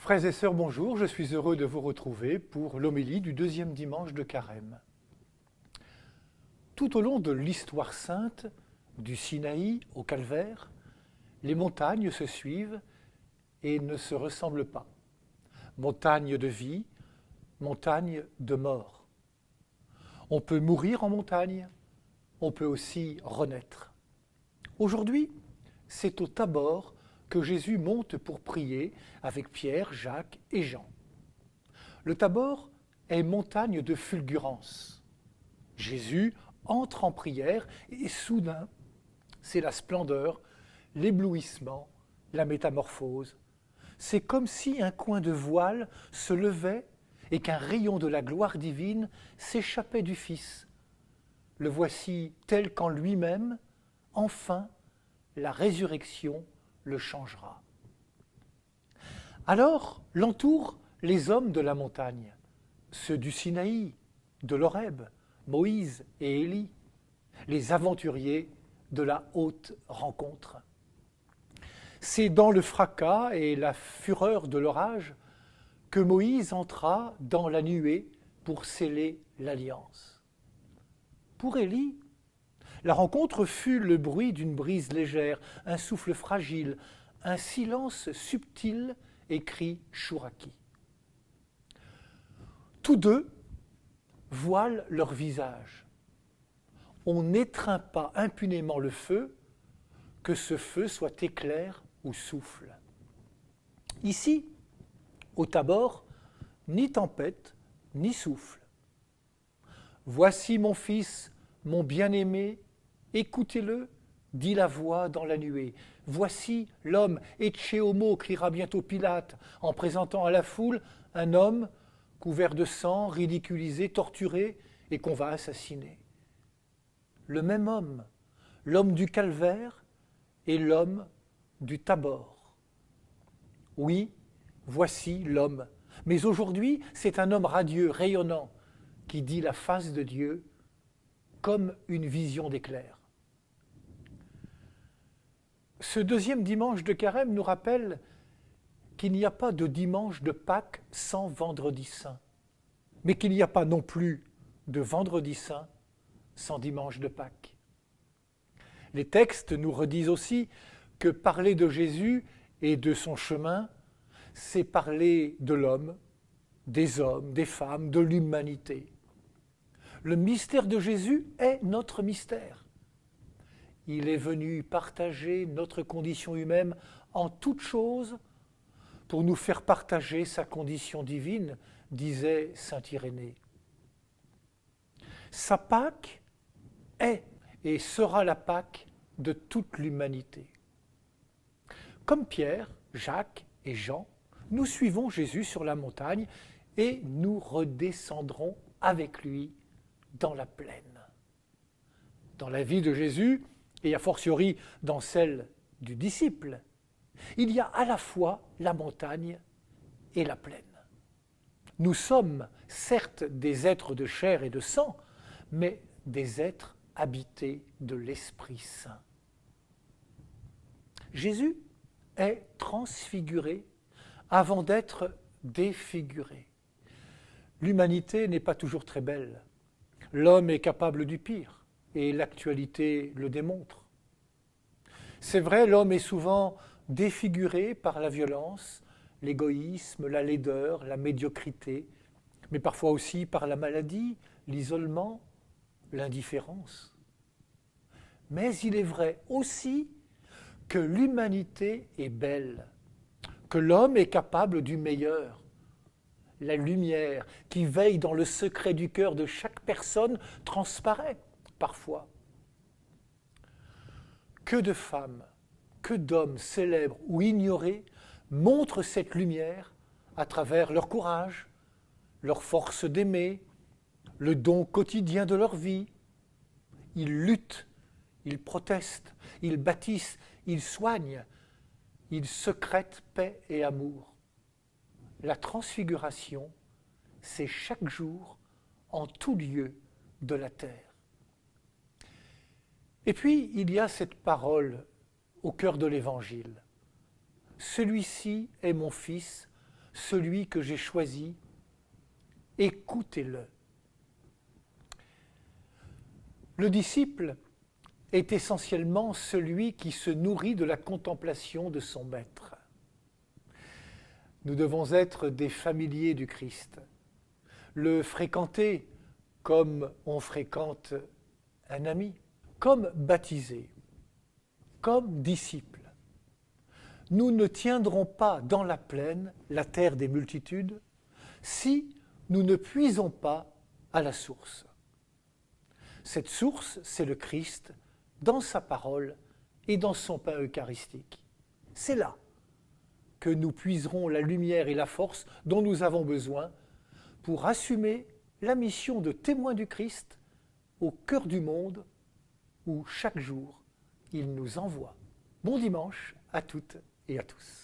Frères et sœurs, bonjour, je suis heureux de vous retrouver pour l'homélie du deuxième dimanche de Carême. Tout au long de l'histoire sainte, du Sinaï au Calvaire, les montagnes se suivent et ne se ressemblent pas. Montagne de vie, montagne de mort. On peut mourir en montagne, on peut aussi renaître. Aujourd'hui, c'est au Tabor que Jésus monte pour prier avec Pierre, Jacques et Jean. Le Tabor est montagne de fulgurance. Jésus entre en prière et soudain, c'est la splendeur, l'éblouissement, la métamorphose. C'est comme si un coin de voile se levait et qu'un rayon de la gloire divine s'échappait du Fils. Le voici tel qu'en lui-même, enfin, la résurrection le changera. Alors l'entourent les hommes de la montagne, ceux du Sinaï, de l'Horeb, Moïse et Élie, les aventuriers de la haute rencontre. C'est dans le fracas et la fureur de l'orage que Moïse entra dans la nuée pour sceller l'alliance. Pour Élie, la rencontre fut le bruit d'une brise légère, un souffle fragile, un silence subtil, écrit Chouraki. Tous deux voilent leur visage. On n'étreint pas impunément le feu, que ce feu soit éclair ou souffle. Ici, au Tabor, ni tempête, ni souffle. Voici mon fils, mon bien-aimé, écoutez-le, dit la voix dans la nuée. Voici l'homme, Ecce homo, criera bientôt Pilate, en présentant à la foule un homme couvert de sang, ridiculisé, torturé, et qu'on va assassiner. Le même homme, l'homme du calvaire et l'homme du Tabor. Oui, voici l'homme. Mais aujourd'hui, c'est un homme radieux, rayonnant, qui dit la face de Dieu comme une vision d'éclair. Ce deuxième dimanche de Carême nous rappelle qu'il n'y a pas de dimanche de Pâques sans vendredi saint, mais qu'il n'y a pas non plus de vendredi saint sans dimanche de Pâques. Les textes nous redisent aussi que parler de Jésus et de son chemin, c'est parler de l'homme, des hommes, des femmes, de l'humanité. Le mystère de Jésus est notre mystère. Il est venu partager notre condition humaine en toutes choses pour nous faire partager sa condition divine, disait saint Irénée. Sa Pâque est et sera la Pâque de toute l'humanité. Comme Pierre, Jacques et Jean, nous suivons Jésus sur la montagne et nous redescendrons avec lui dans la plaine. Dans la vie de Jésus, et a fortiori dans celle du disciple, il y a à la fois la montagne et la plaine. Nous sommes certes des êtres de chair et de sang, mais des êtres habités de l'Esprit Saint. Jésus est transfiguré avant d'être défiguré. L'humanité n'est pas toujours très belle. L'homme est capable du pire, et l'actualité le démontre. C'est vrai, l'homme est souvent défiguré par la violence, l'égoïsme, la laideur, la médiocrité, mais parfois aussi par la maladie, l'isolement, l'indifférence. Mais il est vrai aussi que l'humanité est belle, que l'homme est capable du meilleur. La lumière qui veille dans le secret du cœur de chaque personne transparaît parfois. Que de femmes, que d'hommes célèbres ou ignorés montrent cette lumière à travers leur courage, leur force d'aimer, le don quotidien de leur vie. Ils luttent, ils protestent, ils bâtissent, ils soignent, ils secrètent paix et amour. La transfiguration, c'est chaque jour, en tout lieu de la terre. Et puis, il y a cette parole au cœur de l'Évangile. Celui-ci est mon Fils, celui que j'ai choisi, écoutez-le. Le disciple est essentiellement celui qui se nourrit de la contemplation de son maître. Nous devons être des familiers du Christ, le fréquenter comme on fréquente un ami, comme baptisé, comme disciple. Nous ne tiendrons pas dans la plaine, la terre des multitudes, si nous ne puisons pas à la source. Cette source, c'est le Christ, dans sa parole et dans son pain eucharistique. C'est là que nous puiserons la lumière et la force dont nous avons besoin pour assumer la mission de témoin du Christ au cœur du monde où chaque jour il nous envoie. Bon dimanche à toutes et à tous.